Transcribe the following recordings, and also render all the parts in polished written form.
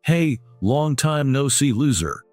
Hey, long time no see loser.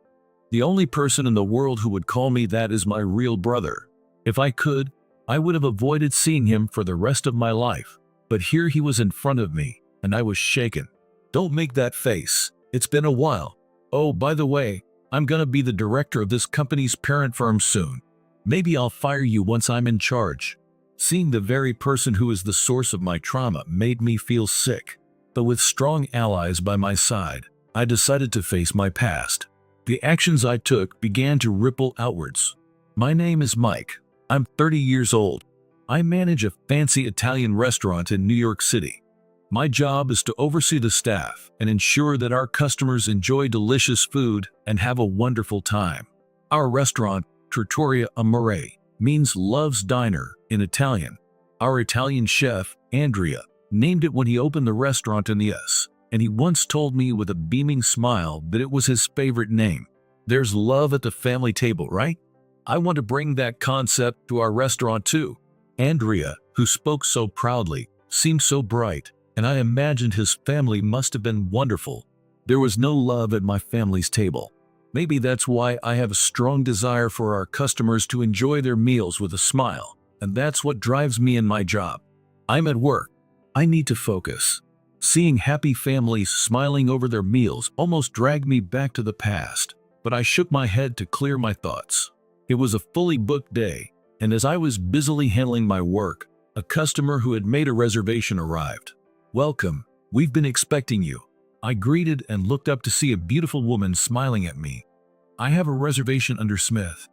The only person in the world who would call me that is my real brother. If I could, I would have avoided seeing him for the rest of my life. But here he was in front of me, and I was shaken. Don't make that face. It's been a while. Oh, by the way, I'm gonna be the director of this company's parent firm soon. Maybe I'll fire you once I'm in charge. Seeing the very person who is the source of my trauma made me feel sick. But with strong allies by my side, I decided to face my past. The actions I took began to ripple outwards. My name is Mike. I'm 30 years old. I manage a fancy Italian restaurant in New York City. My job is to oversee the staff and ensure that our customers enjoy delicious food and have a wonderful time. Our restaurant, Trattoria Amore, means love's diner in Italian. Our Italian chef, Andrea, named it when he opened the restaurant in the US, and he once told me with a beaming smile that it was his favorite name. There's love at the family table, right? I want to bring that concept to our restaurant too. Andrea, who spoke so proudly, seemed so bright, and I imagined his family must have been wonderful. There was no love at my family's table. Maybe that's why I have a strong desire for our customers to enjoy their meals with a smile, and that's what drives me in my job. I'm at work. I need to focus. Seeing happy families smiling over their meals almost dragged me back to the past, but I shook my head to clear my thoughts. It was a fully booked day, and as I was busily handling my work, a customer who had made a reservation arrived. "Welcome, we've been expecting you." I greeted and looked up to see a beautiful woman smiling at me. "I have a reservation under Smith.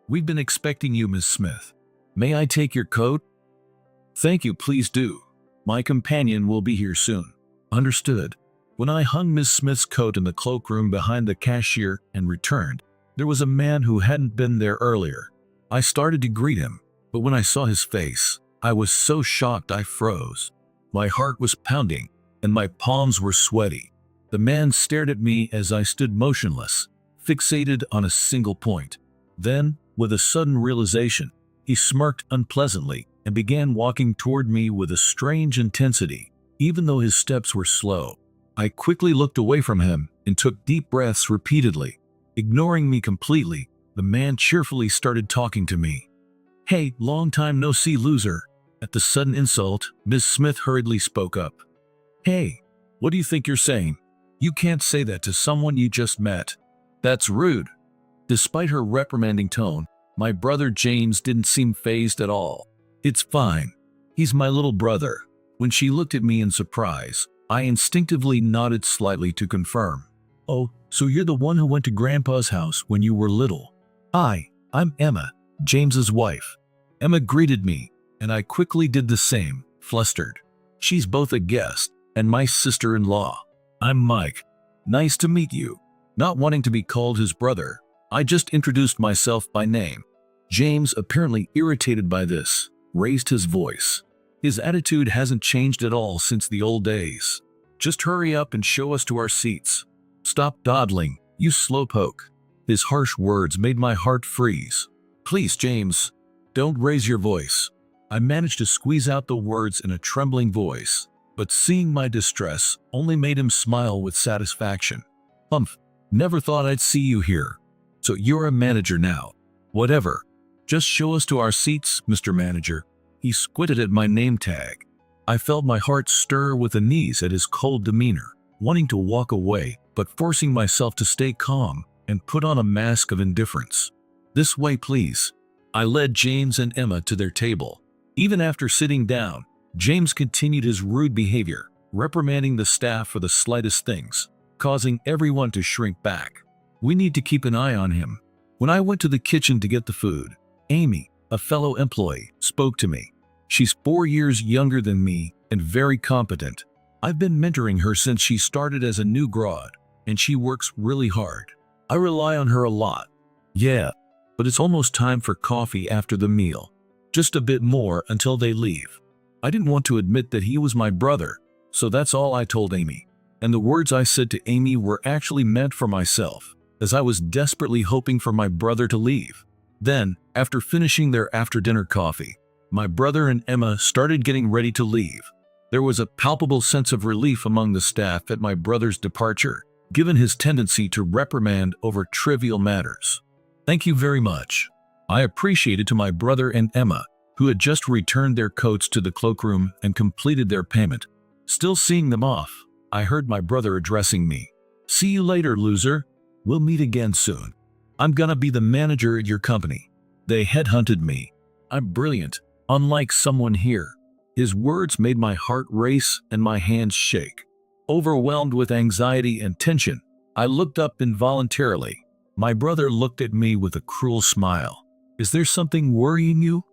We've been expecting you, Ms. Smith. May I take your coat?" "Thank you, please do. My companion will be here soon." "Understood." When I hung Miss Smith's coat in the cloakroom behind the cashier and returned, there was a man who hadn't been there earlier. I started to greet him, but when I saw his face, I was so shocked I froze. My heart was pounding, and my palms were sweaty. The man stared at me as I stood motionless, fixated on a single point. Then, with a sudden realization, he smirked unpleasantly and began walking toward me with a strange intensity, even though his steps were slow. I quickly looked away from him and took deep breaths repeatedly. Ignoring me completely, the man cheerfully started talking to me. "Hey, long time no see, loser." At the sudden insult, Ms. Smith hurriedly spoke up. "Hey, what do you think you're saying? You can't say that to someone you just met. That's rude." Despite her reprimanding tone, my brother James didn't seem fazed at all. "It's fine. He's my little brother." When she looked at me in surprise, I instinctively nodded slightly to confirm. "Oh, so you're the one who went to Grandpa's house when you were little?" "Hi, I'm Emma, James's wife." Emma greeted me, and I quickly did the same, flustered. "She's both a guest and my sister-in-law. I'm Mike. Nice to meet you." Not wanting to be called his brother, I just introduced myself by name. James, apparently irritated by this, raised his voice. His attitude hasn't changed at all since the old days. "Just hurry up and show us to our seats. Stop dawdling, you slowpoke." His harsh words made my heart freeze. "Please, James, don't raise your voice." I managed to squeeze out the words in a trembling voice, but seeing my distress only made him smile with satisfaction. "Humph, never thought I'd see you here. So you're a manager now. Whatever. Just show us to our seats, Mr. Manager." He squinted at my name tag. I felt my heart stir with unease at his cold demeanor, wanting to walk away, but forcing myself to stay calm and put on a mask of indifference. "This way, please." I led James and Emma to their table. Even after sitting down, James continued his rude behavior, reprimanding the staff for the slightest things, causing everyone to shrink back. We need to keep an eye on him. When I went to the kitchen to get the food, Amy, a fellow employee, spoke to me. She's 4 years younger than me and very competent. I've been mentoring her since she started as a new grad, and she works really hard. I rely on her a lot. "Yeah, but it's almost time for coffee after the meal. Just a bit more until they leave." I didn't want to admit that he was my brother, so that's all I told Amy. And the words I said to Amy were actually meant for myself, as I was desperately hoping for my brother to leave. Then, after finishing their after-dinner coffee, my brother and Emma started getting ready to leave. There was a palpable sense of relief among the staff at my brother's departure, given his tendency to reprimand over trivial matters. Thank you very much. I appreciated to my brother and Emma, who had just returned their coats to the cloakroom and completed their payment. Still seeing them off, I heard my brother addressing me. See you later, loser. We'll meet again soon. I'm gonna be the manager at your company. They headhunted me. I'm brilliant, unlike someone here. His words made my heart race and my hands shake. Overwhelmed with anxiety and tension, I looked up involuntarily. My brother looked at me with a cruel smile. Is there something worrying you?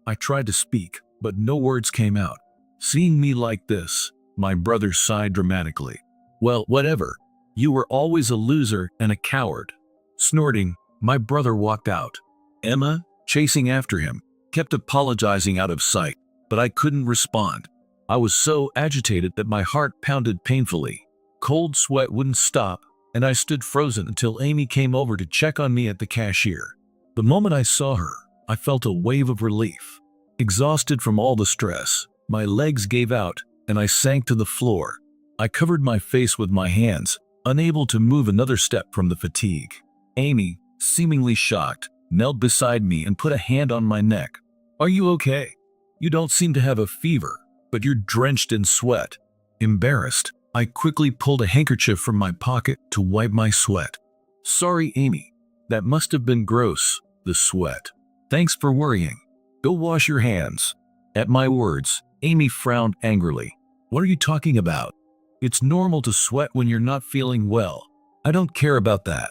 I tried to speak, but no words came out. Seeing me like this, my brother sighed dramatically. Well, whatever. You were always a loser and a coward. Snorting, my brother walked out. Emma, chasing after him, kept apologizing out of sight, but I couldn't respond. I was so agitated that my heart pounded painfully. Cold sweat wouldn't stop, and I stood frozen until Amy came over to check on me at the cashier. The moment I saw her, I felt a wave of relief. Exhausted from all the stress, my legs gave out, and I sank to the floor. I covered my face with my hands, unable to move another step from the fatigue. Amy, seemingly shocked, knelt beside me and put a hand on my neck. Are you okay? You don't seem to have a fever, but you're drenched in sweat. Embarrassed, I quickly pulled a handkerchief from my pocket to wipe my sweat. Sorry, Amy. That must have been gross, the sweat. Thanks for worrying. Go wash your hands. At my words, Amy frowned angrily. What are you talking about? It's normal to sweat when you're not feeling well. I don't care about that.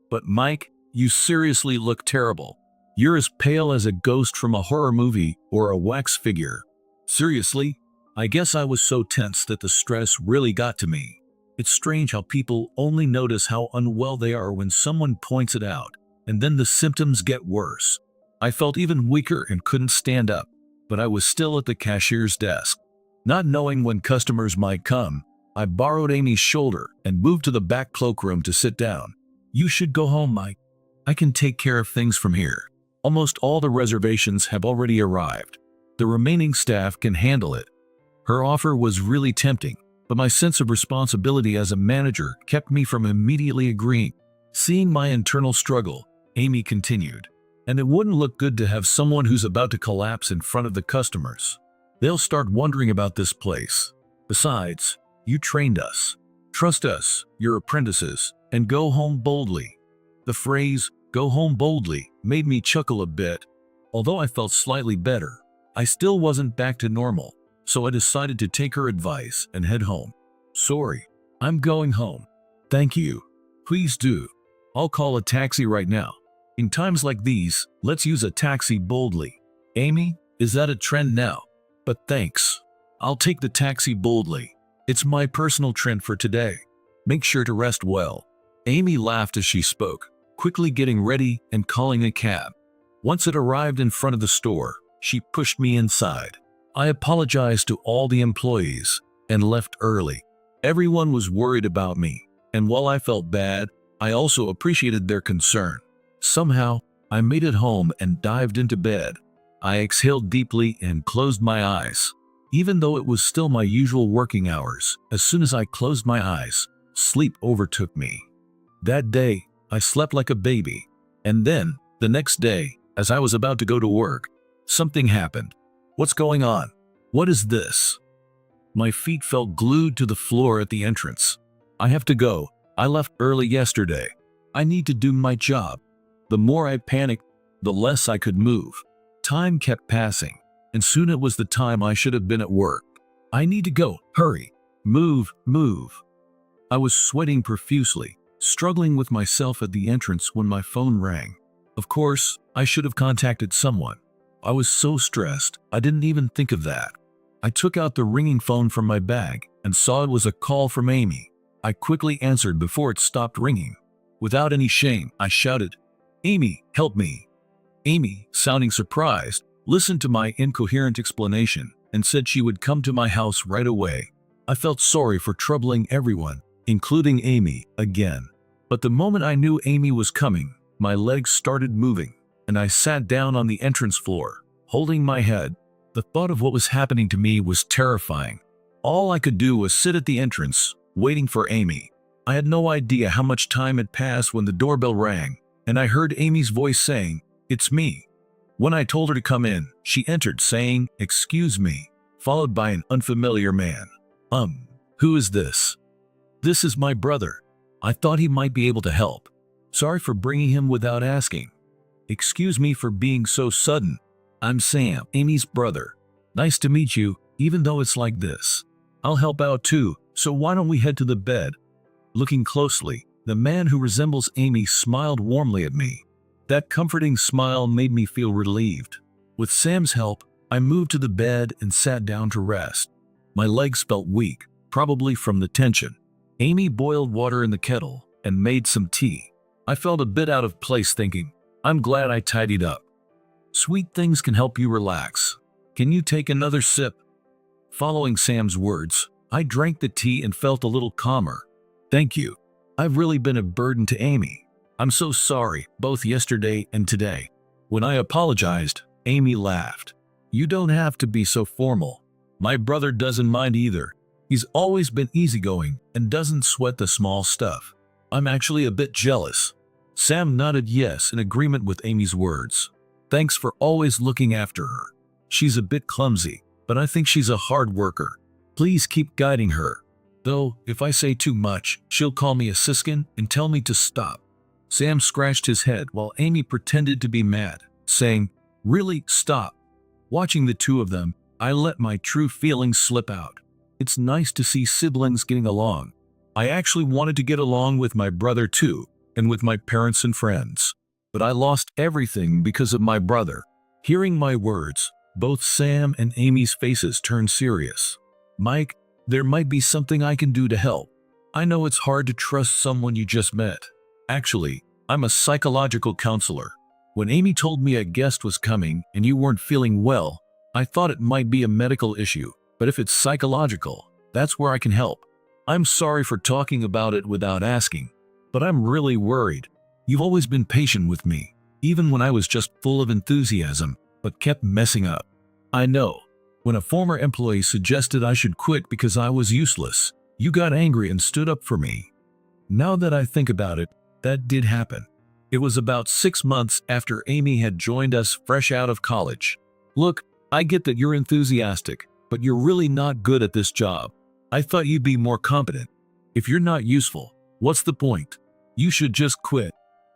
But Mike, you seriously look terrible. You're as pale as a ghost from a horror movie or a wax figure. Seriously? I guess I was so tense that the stress really got to me. It's strange how people only notice how unwell they are when someone points it out, and then the symptoms get worse. I felt even weaker and couldn't stand up, but I was still at the cashier's desk. Not knowing when customers might come, I borrowed Amy's shoulder and moved to the back cloakroom to sit down. You should go home, Mike. I can take care of things from here. Almost all the reservations have already arrived. The remaining staff can handle it. Her offer was really tempting, but my sense of responsibility as a manager kept me from immediately agreeing. Seeing my internal struggle, Amy continued. And it wouldn't look good to have someone who's about to collapse in front of the customers. They'll start wondering about this place. Besides, you trained us. Trust us, your apprentices, and go home boldly. The phrase, go home boldly, made me chuckle a bit. Although I felt slightly better, I still wasn't back to normal, so I decided to take her advice and head home. Sorry, I'm going home. Thank you. Please do. I'll call a taxi right now. In times like these, let's use a taxi boldly. Amy, is that a trend now? But thanks. I'll take the taxi boldly. It's my personal trend for today. Make sure to rest well. Amy laughed as she spoke, quickly getting ready and calling a cab. Once it arrived in front of the store, she pushed me inside. I apologized to all the employees and left early. Everyone was worried about me, and while I felt bad, I also appreciated their concern. Somehow, I made it home and dived into bed. I exhaled deeply and closed my eyes. Even though it was still my usual working hours, as soon as I closed my eyes, sleep overtook me. That day, I slept like a baby. And then, the next day, as I was about to go to work, something happened. What's going on? What is this? My feet felt glued to the floor at the entrance. I have to go. I left early yesterday. I need to do my job. The more I panicked, the less I could move. Time kept passing, and soon it was the time I should have been at work. I need to go. Hurry. Move, move. I was sweating profusely, struggling with myself at the entrance when my phone rang. Of course, I should have contacted someone. I was so stressed, I didn't even think of that. I took out the ringing phone from my bag and saw it was a call from Amy. I quickly answered before it stopped ringing. Without any shame, I shouted, "Amy, help me." Amy, sounding surprised, listened to my incoherent explanation and said she would come to my house right away. I felt sorry for troubling everyone, including Amy, again. But the moment I knew Amy was coming, my legs started moving, and I sat down on the entrance floor, holding my head. The thought of what was happening to me was terrifying. All I could do was sit at the entrance, waiting for Amy. I had no idea how much time had passed when the doorbell rang, and I heard Amy's voice saying, "It's me." When I told her to come in, she entered saying, "Excuse me," followed by an unfamiliar man. Who is this?" "This is my brother. I thought he might be able to help. Sorry for bringing him without asking." "Excuse me for being so sudden. I'm Sam, Amy's brother. Nice to meet you, even though it's like this. I'll help out too, so why don't we head to the bed?" Looking closely, the man who resembles Amy smiled warmly at me. That comforting smile made me feel relieved. With Sam's help, I moved to the bed and sat down to rest. My legs felt weak, probably from the tension. Amy boiled water in the kettle and made some tea. I felt a bit out of place thinking, I'm glad I tidied up. Sweet things can help you relax. Can you take another sip? Following Sam's words, I drank the tea and felt a little calmer. Thank you. I've really been a burden to Amy. I'm so sorry, both yesterday and today. When I apologized, Amy laughed. You don't have to be so formal. My brother doesn't mind either. He's always been easygoing and doesn't sweat the small stuff. I'm actually a bit jealous. Sam nodded yes in agreement with Amy's words. Thanks for always looking after her. She's a bit clumsy, but I think she's a hard worker. Please keep guiding her. Though, if I say too much, she'll call me a siskin and tell me to stop. Sam scratched his head while Amy pretended to be mad, saying, Really, stop. Watching the two of them, I let my true feelings slip out. It's nice to see siblings getting along. I actually wanted to get along with my brother too, and with my parents and friends. But I lost everything because of my brother. Hearing my words, both Sam and Amy's faces turned serious. Mike, there might be something I can do to help. I know it's hard to trust someone you just met. Actually, I'm a psychological counselor. When Amy told me a guest was coming and you weren't feeling well, I thought it might be a medical issue, but if it's psychological, that's where I can help. I'm sorry for talking about it without asking, but I'm really worried. You've always been patient with me, even when I was just full of enthusiasm, but kept messing up. I know. When a former employee suggested I should quit because I was useless, you got angry and stood up for me. Now that I think about it, that did happen. It was about 6 months after Amy had joined us fresh out of college. Look, I get that you're enthusiastic, but you're really not good at this job. I thought you'd be more competent. If you're not useful, what's the point? You should just quit.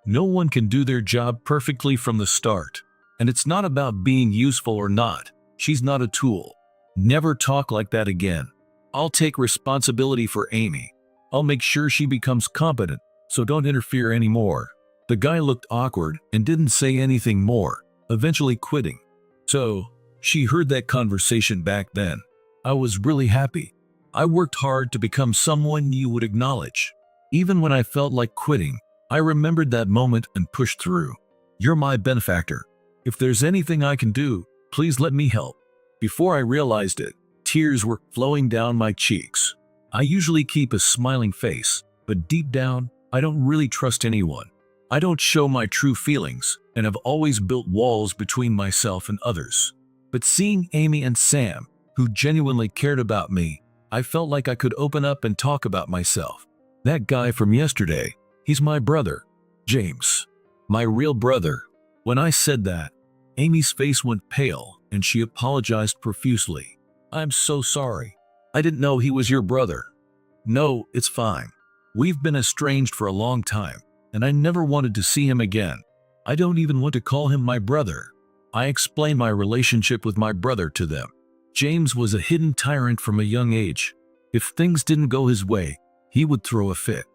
No one can do their job perfectly from the start. And it's not about being useful or not. She's not a tool. Never talk like that again. I'll take responsibility for Amy. I'll make sure she becomes competent, so don't interfere anymore. The guy looked awkward and didn't say anything more, eventually quitting. So, she heard that conversation back then. I was really happy. I worked hard to become someone you would acknowledge. Even when I felt like quitting, I remembered that moment and pushed through. You're my benefactor. If there's anything I can do, please let me help. Before I realized it, tears were flowing down my cheeks. I usually keep a smiling face, but deep down, I don't really trust anyone. I don't show my true feelings and have always built walls between myself and others. But seeing Amy and Sam, who genuinely cared about me, I felt like I could open up and talk about myself. That guy from yesterday, he's my brother, James. My real brother. When I said that, Amy's face went pale and she apologized profusely. I'm so sorry. I didn't know he was your brother. No, it's fine. We've been estranged for a long time, and I never wanted to see him again. I don't even want to call him my brother. I explained my relationship with my brother to them. James was a hidden tyrant from a young age. If things didn't go his way, he would throw a fit.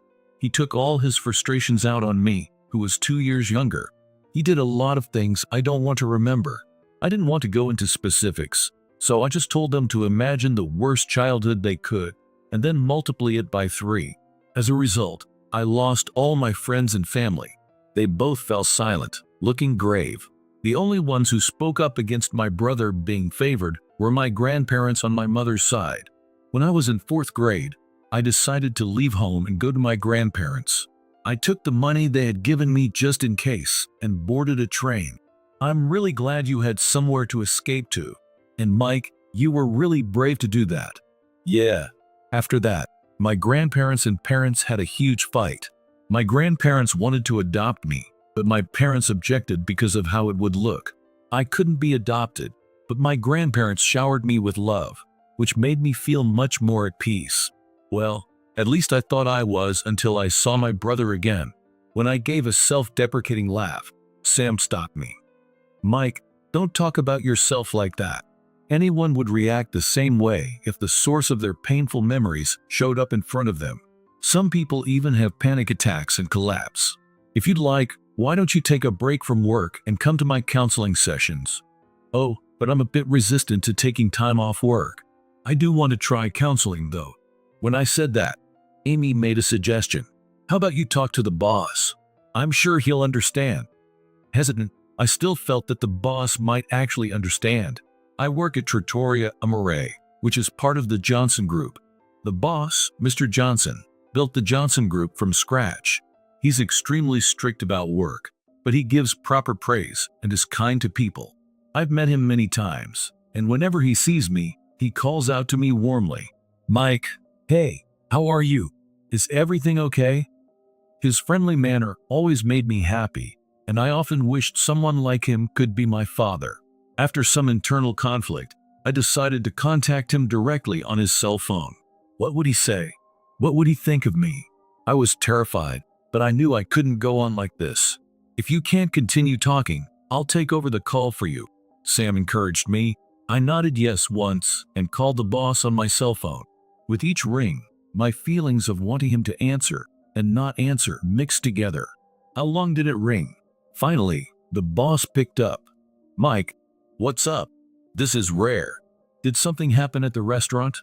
He took all his frustrations out on me, who was 2 years younger. He did a lot of things I don't want to remember. I didn't want to go into specifics, so I just told them to imagine the worst childhood they could, and then multiply it by 3. As a result, I lost all my friends and family. They both fell silent, looking grave. The only ones who spoke up against my brother being favored were my grandparents on my mother's side. When I was in 4th grade, I decided to leave home and go to my grandparents. I took the money they had given me just in case and boarded a train. I'm really glad you had somewhere to escape to. And Mike, you were really brave to do that. Yeah. After that, My grandparents and parents had a huge fight. My grandparents wanted to adopt me, but my parents objected because of how it would look. I couldn't be adopted, but my grandparents showered me with love, which made me feel much more at peace. Well, at least I thought I was until I saw my brother again. When I gave a self-deprecating laugh, Sam stopped me. "Mike, don't talk about yourself like that. Anyone would react the same way if the source of their painful memories showed up in front of them. Some people even have panic attacks and collapse. If you'd like, why don't you take a break from work and come to my counseling sessions?" "Oh, but I'm a bit resistant to taking time off work. I do want to try counseling though." When I said that, Amy made a suggestion. "How about you talk to the boss? I'm sure he'll understand." Hesitant, I still felt that the boss might actually understand. I work at Trattoria Amore, which is part of the Johnson Group. The boss, Mr. Johnson, built the Johnson Group from scratch. He's extremely strict about work, but he gives proper praise and is kind to people. I've met him many times, and whenever he sees me, he calls out to me warmly, "Mike, hey, how are you? Is everything okay?" His friendly manner always made me happy, and I often wished someone like him could be my father. After some internal conflict, I decided to contact him directly on his cell phone. What would he say? What would he think of me? I was terrified, but I knew I couldn't go on like this. "If you can't continue talking, I'll take over the call for you," Sam encouraged me. I nodded yes once and called the boss on my cell phone. With each ring, my feelings of wanting him to answer and not answer mixed together. How long did it ring? Finally, the boss picked up. "Mike, what's up? This is rare. Did something happen at the restaurant?"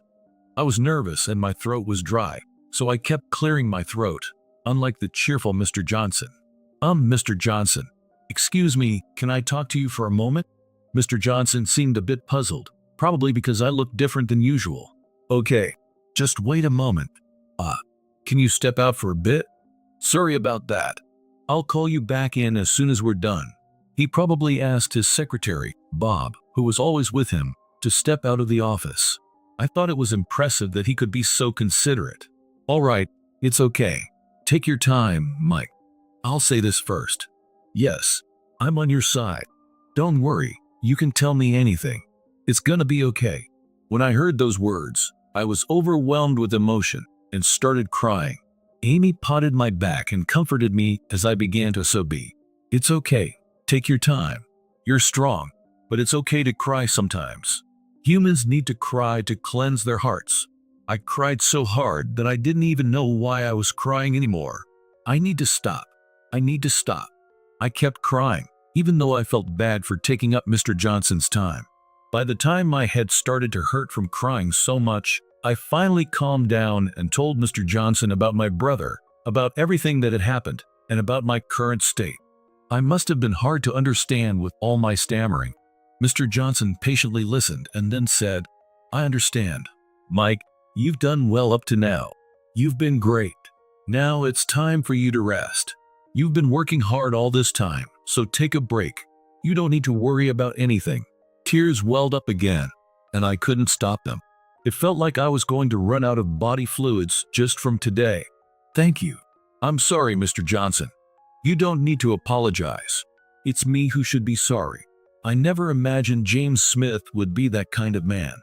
I was nervous and my throat was dry, so I kept clearing my throat, unlike the cheerful Mr. Johnson. Mr. Johnson, excuse me, can I talk to you for a moment?" Mr. Johnson seemed a bit puzzled, probably because I looked different than usual. "Okay, just wait a moment. Can you step out for a bit? Sorry about that. I'll call you back in as soon as we're done." He probably asked his secretary, Bob, who was always with him, to step out of the office. I thought it was impressive that he could be so considerate. "All right, it's okay. Take your time, Mike. I'll say this first. Yes, I'm on your side. Don't worry, you can tell me anything. It's gonna be okay." When I heard those words, I was overwhelmed with emotion and started crying. Amy patted my back and comforted me as I began to sob. "It's okay. Take your time. You're strong, but it's okay to cry sometimes. Humans need to cry to cleanse their hearts." I cried so hard that I didn't even know why I was crying anymore. "I need to stop. I need to stop." I kept crying, even though I felt bad for taking up Mr. Johnson's time. By the time my head started to hurt from crying so much, I finally calmed down and told Mr. Johnson about my brother, about everything that had happened, and about my current state. I must have been hard to understand with all my stammering. Mr. Johnson patiently listened and then said, "I understand. Mike, you've done well up to now. You've been great. Now it's time for you to rest. You've been working hard all this time, so take a break. You don't need to worry about anything." Tears welled up again, and I couldn't stop them. It felt like I was going to run out of body fluids just from today. "Thank you. I'm sorry, Mr. Johnson. You don't need to apologize. It's me who should be sorry. I never imagined James Smith would be that kind of man.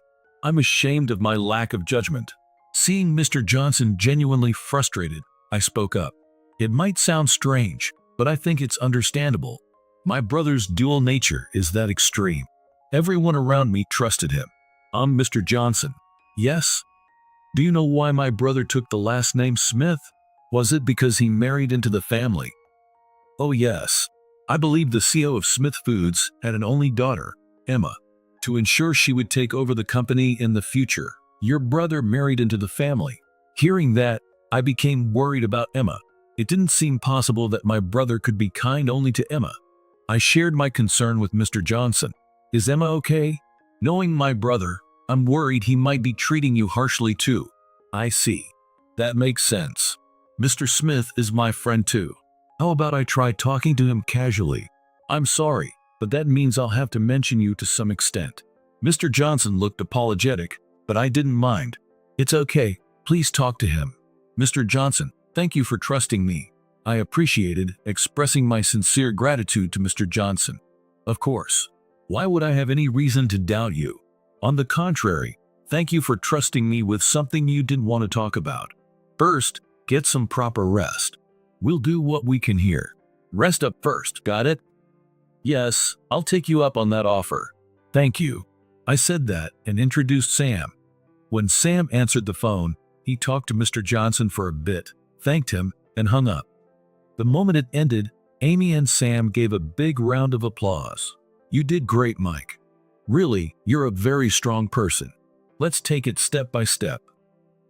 I'm ashamed of my lack of judgment." Seeing Mr. Johnson genuinely frustrated, I spoke up. "It might sound strange, but I think it's understandable. My brother's dual nature is that extreme. Everyone around me trusted him. I'm Mr. Johnson. Yes? Do you know why my brother took the last name Smith? Was it because he married into the family?" "Oh yes. I believe the CEO of Smith Foods had an only daughter, Emma. To ensure she would take over the company in the future, your brother married into the family." Hearing that, I became worried about Emma. It didn't seem possible that my brother could be kind only to Emma. I shared my concern with Mr. Johnson. "Is Emma okay? Knowing my brother, I'm worried he might be treating you harshly too." "I see. That makes sense. Mr. Smith is my friend too. How about I try talking to him casually?" "I'm sorry, but that means I'll have to mention you to some extent." Mr. Johnson looked apologetic, but I didn't mind. "It's okay. Please talk to him. Mr. Johnson, thank you for trusting me. I appreciated expressing my sincere gratitude to Mr. Johnson. Of course. Why would I have any reason to doubt you? On the contrary, thank you for trusting me with something you didn't want to talk about. First, get some proper rest. We'll do what we can here. Rest up first, got it? Yes, I'll take you up on that offer. Thank you. I said that and introduced Sam. When Sam answered the phone, he talked to Mr. Johnson for a bit, thanked him, and hung up. The moment it ended, Amy and Sam gave a big round of applause. You did great, Mike. Really, you're a very strong person. Let's take it step by step.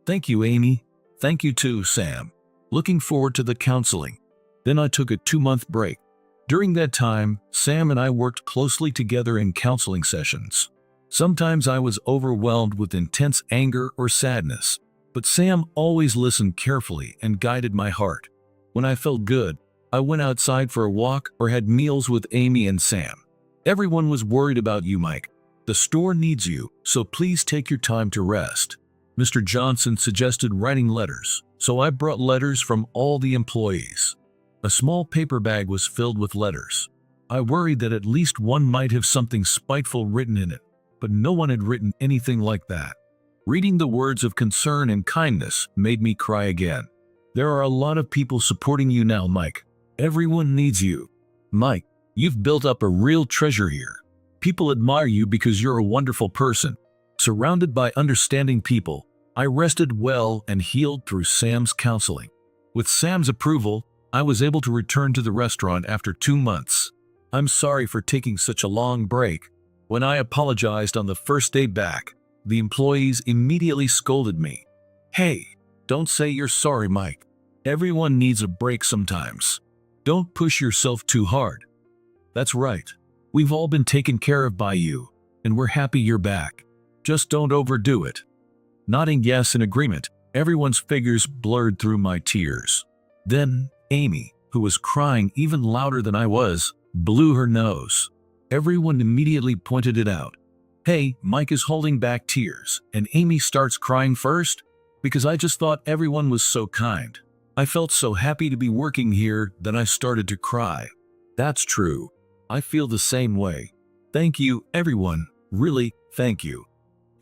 Thank you, Amy. Thank you too, Sam. Looking forward to the counseling. Then I took a 2-month break. During that time, Sam and I worked closely together in counseling sessions. Sometimes I was overwhelmed with intense anger or sadness, but Sam always listened carefully and guided my heart. When I felt good, I went outside for a walk or had meals with Amy and Sam. Everyone was worried about you, Mike. The store needs you, so please take your time to rest. Mr. Johnson suggested writing letters, so I brought letters from all the employees. A small paper bag was filled with letters. I worried that at least one might have something spiteful written in it, but no one had written anything like that. Reading the words of concern and kindness made me cry again. There are a lot of people supporting you now, Mike. Everyone needs you. Mike, you've built up a real treasure here. People admire you because you're a wonderful person. Surrounded by understanding people, I rested well and healed through Sam's counseling. With Sam's approval, I was able to return to the restaurant after 2 months. I'm sorry for taking such a long break. When I apologized on the first day back, the employees immediately scolded me. Hey, don't say you're sorry, Mike. Everyone needs a break sometimes. Don't push yourself too hard. That's right. We've all been taken care of by you, and we're happy you're back. Just don't overdo it. Nodding yes in agreement, everyone's figures blurred through my tears. Then, Amy, who was crying even louder than I was, blew her nose. Everyone immediately pointed it out. Hey, Mike is holding back tears, and Amy starts crying first? Because I just thought everyone was so kind. I felt so happy to be working here that I started to cry. That's true. I feel the same way. Thank you, everyone. Really, thank you.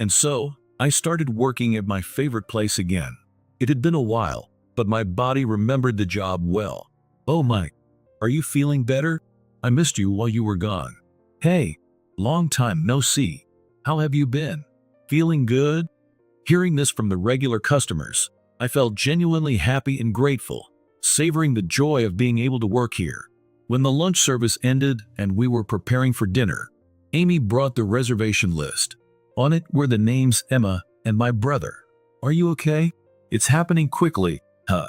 And so, I started working at my favorite place again. It had been a while, but my body remembered the job well. Oh, Mike, are you feeling better? I missed you while you were gone. Hey, long time no see. How have you been? Feeling good? Hearing this from the regular customers, I felt genuinely happy and grateful, savoring the joy of being able to work here. When the lunch service ended and we were preparing for dinner, Amy brought the reservation list. On it were the names Emma and my brother. Are you okay? It's happening quickly, huh?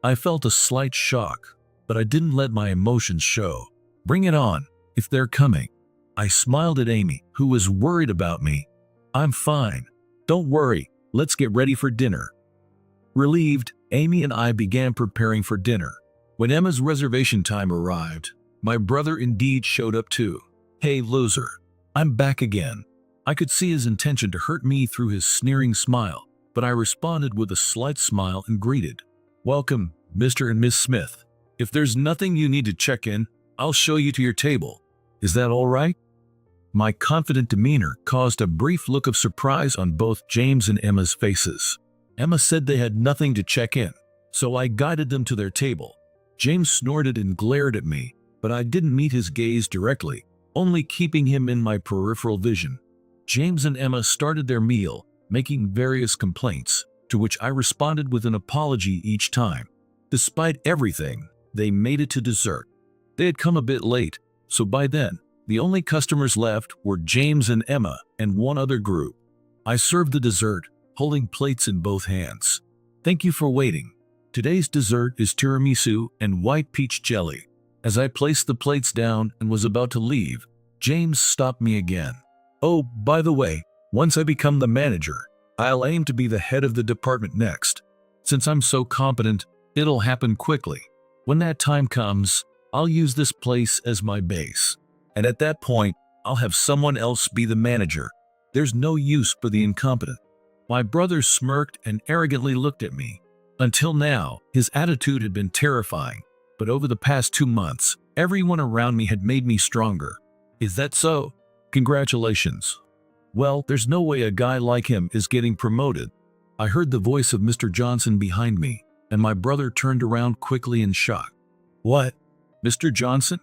I felt a slight shock, but I didn't let my emotions show. Bring it on, if they're coming. I smiled at Amy, who was worried about me. I'm fine. Don't worry, let's get ready for dinner. Relieved, Amy and I began preparing for dinner. When Emma's reservation time arrived, my brother indeed showed up too. Hey, loser. I'm back again. I could see his intention to hurt me through his sneering smile, but I responded with a slight smile and greeted. Welcome, Mr. and Miss Smith. If there's nothing you need to check in, I'll show you to your table. Is that all right? My confident demeanor caused a brief look of surprise on both James and Emma's faces. Emma said they had nothing to check in, so I guided them to their table. James snorted and glared at me, but I didn't meet his gaze directly, only keeping him in my peripheral vision. James and Emma started their meal, making various complaints, to which I responded with an apology each time. Despite everything, they made it to dessert. They had come a bit late, so by then, the only customers left were James and Emma and one other group. I served the dessert, holding plates in both hands. Thank you for waiting. Today's dessert is tiramisu and white peach jelly. As I placed the plates down and was about to leave, James stopped me again. Oh, by the way, once I become the manager, I'll aim to be the head of the department next. Since I'm so competent, it'll happen quickly. When that time comes, I'll use this place as my base. And at that point, I'll have someone else be the manager. There's no use for the incompetent. My brother smirked and arrogantly looked at me. Until now, his attitude had been terrifying, but over the past 2 months, everyone around me had made me stronger. Is that so? Congratulations. Well, there's no way a guy like him is getting promoted. I heard the voice of Mr. Johnson behind me, and my brother turned around quickly in shock. What? Mr. Johnson?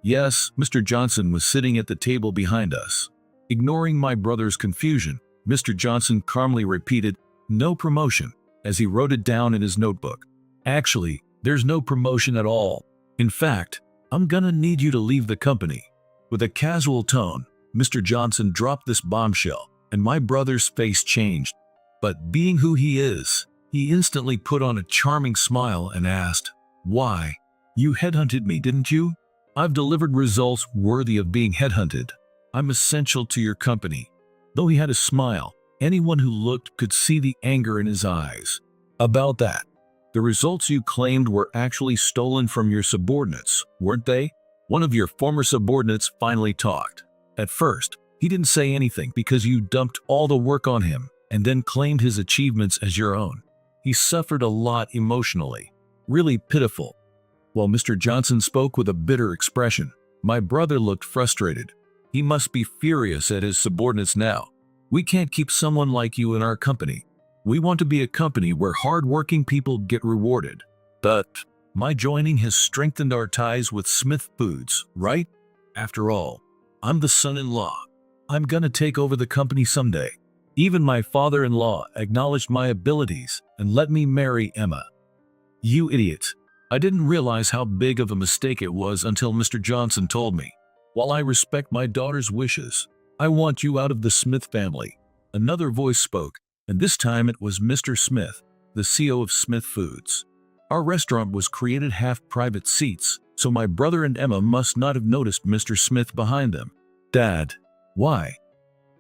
Yes, Mr. Johnson was sitting at the table behind us. Ignoring my brother's confusion, Mr. Johnson calmly repeated, "No promotion," as he wrote it down in his notebook. Actually, there's no promotion at all. In fact, I'm gonna need you to leave the company. With a casual tone, Mr. Johnson dropped this bombshell, and my brother's face changed. But being who he is, he instantly put on a charming smile and asked, "Why? You headhunted me, didn't you? I've delivered results worthy of being headhunted. I'm essential to your company." Though he had a smile, anyone who looked could see the anger in his eyes. About that, the results you claimed were actually stolen from your subordinates, weren't they? One of your former subordinates finally talked. At first, he didn't say anything because you dumped all the work on him and then claimed his achievements as your own. He suffered a lot emotionally. Really pitiful. While Mr. Johnson spoke with a bitter expression, my brother looked frustrated. He must be furious at his subordinates now. We can't keep someone like you in our company. We want to be a company where hard-working people get rewarded. But my joining has strengthened our ties with Smith Foods, right? After all, I'm the son-in-law. I'm gonna take over the company someday. Even my father-in-law acknowledged my abilities and let me marry Emma. You idiot. I didn't realize how big of a mistake it was until Mr. Johnson told me. While I respect my daughter's wishes, I want you out of the Smith family. Another voice spoke, and this time it was Mr. Smith, the CEO of Smith Foods. Our restaurant was created half private seats, so my brother and Emma must not have noticed Mr. Smith behind them. Dad, why?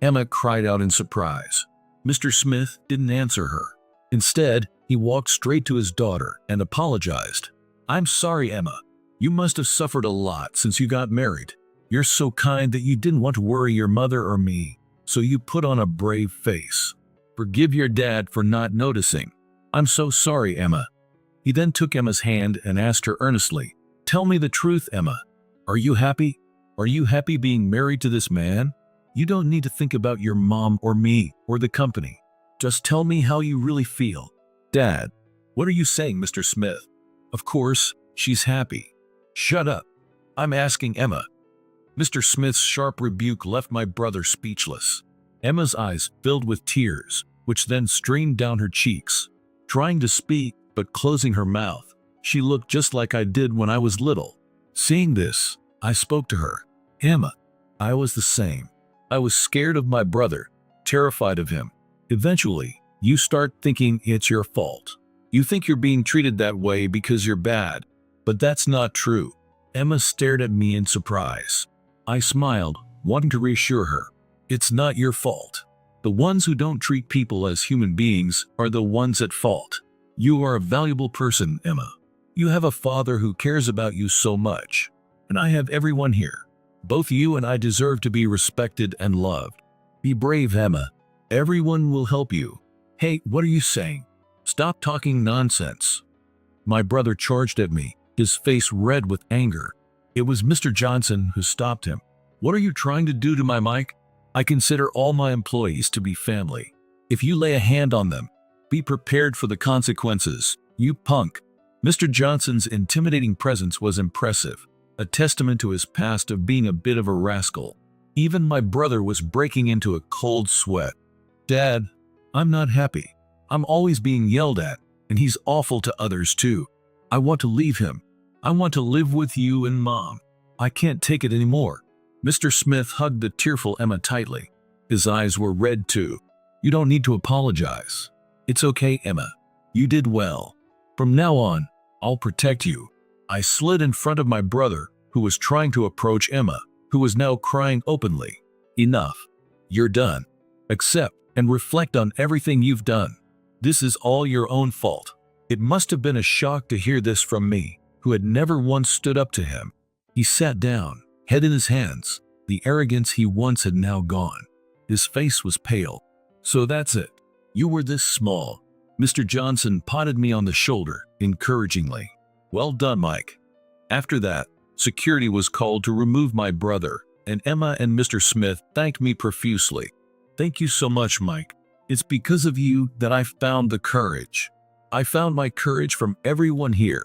Emma cried out in surprise. Mr. Smith didn't answer her. Instead, he walked straight to his daughter and apologized. I'm sorry, Emma. You must have suffered a lot since you got married. You're so kind that you didn't want to worry your mother or me, so you put on a brave face. Forgive your dad for not noticing. I'm so sorry, Emma. He then took Emma's hand and asked her earnestly, Tell me the truth, Emma. Are you happy? Are you happy being married to this man? You don't need to think about your mom or me or the company. Just tell me how you really feel. Dad, what are you saying, Mr. Smith? Of course, she's happy. Shut up. I'm asking Emma. Mr. Smith's sharp rebuke left my brother speechless. Emma's eyes filled with tears, which then streamed down her cheeks. Trying to speak, but closing her mouth. She looked just like I did when I was little. Seeing this, I spoke to her. Emma, I was the same. I was scared of my brother, terrified of him. Eventually, you start thinking it's your fault. You think you're being treated that way because you're bad, but that's not true. Emma stared at me in surprise. I smiled, wanting to reassure her. It's not your fault. The ones who don't treat people as human beings are the ones at fault. You are a valuable person, Emma. You have a father who cares about you so much. And I have everyone here. Both you and I deserve to be respected and loved. Be brave, Emma. Everyone will help you. Hey, what are you saying? Stop talking nonsense. My brother charged at me, his face red with anger. It was Mr. Johnson who stopped him. What are you trying to do to my mic? I consider all my employees to be family. If you lay a hand on them, be prepared for the consequences, you punk. Mr. Johnson's intimidating presence was impressive, a testament to his past of being a bit of a rascal. Even my brother was breaking into a cold sweat. Dad, I'm not happy. I'm always being yelled at, and he's awful to others too. I want to leave him. I want to live with you and Mom. I can't take it anymore. Mr. Smith hugged the tearful Emma tightly. His eyes were red too. You don't need to apologize. It's okay, Emma. You did well. From now on, I'll protect you. I slid in front of my brother, who was trying to approach Emma, who was now crying openly. Enough. You're done. Accept and reflect on everything you've done. This is all your own fault. It must have been a shock to hear this from me, who had never once stood up to him. He sat down, head in his hands. The arrogance he once had now gone. His face was pale. So that's it. You were this small. Mr. Johnson patted me on the shoulder, encouragingly. Well done, Mike. After that, security was called to remove my brother, and Emma and Mr. Smith thanked me profusely. Thank you so much, Mike. It's because of you that I found the courage. I found my courage from everyone here.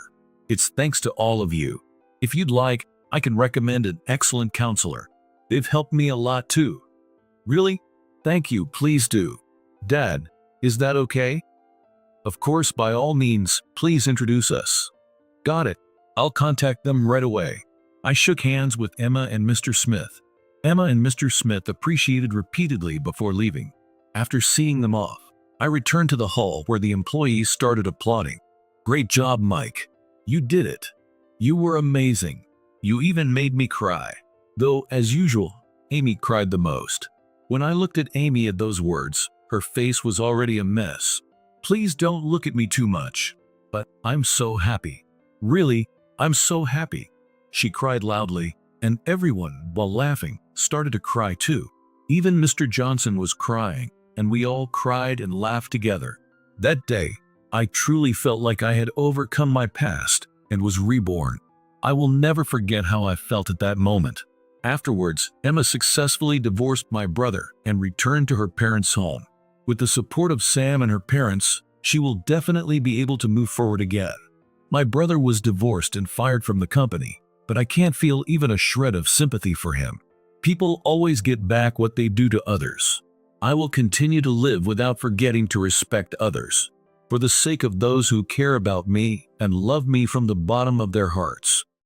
It's thanks to all of you. If you'd like, I can recommend an excellent counselor. They've helped me a lot too. Really? Thank you, please do. Dad, is that okay? Of course, by all means, please introduce us. Got it. I'll contact them right away. I shook hands with Emma and Mr. Smith. Emma and Mr. Smith appreciated repeatedly before leaving. After seeing them off, I returned to the hall where the employees started applauding. Great job, Mike. You did it. You were amazing. You even made me cry. Though, as usual, Amy cried the most. When I looked at Amy at those words, her face was already a mess. Please don't look at me too much. But I'm so happy. Really, I'm so happy. She cried loudly, and everyone, while laughing, started to cry too. Even Mr. Johnson was crying, and we all cried and laughed together. That day, I truly felt like I had overcome my past and was reborn. I will never forget how I felt at that moment. Afterwards, Emma successfully divorced my brother and returned to her parents' home. With the support of Sam and her parents, she will definitely be able to move forward again. My brother was divorced and fired from the company, but I can't feel even a shred of sympathy for him. People always get back what they do to others. I will continue to live without forgetting to respect others, for the sake of those who care about me and love me from the bottom of their hearts.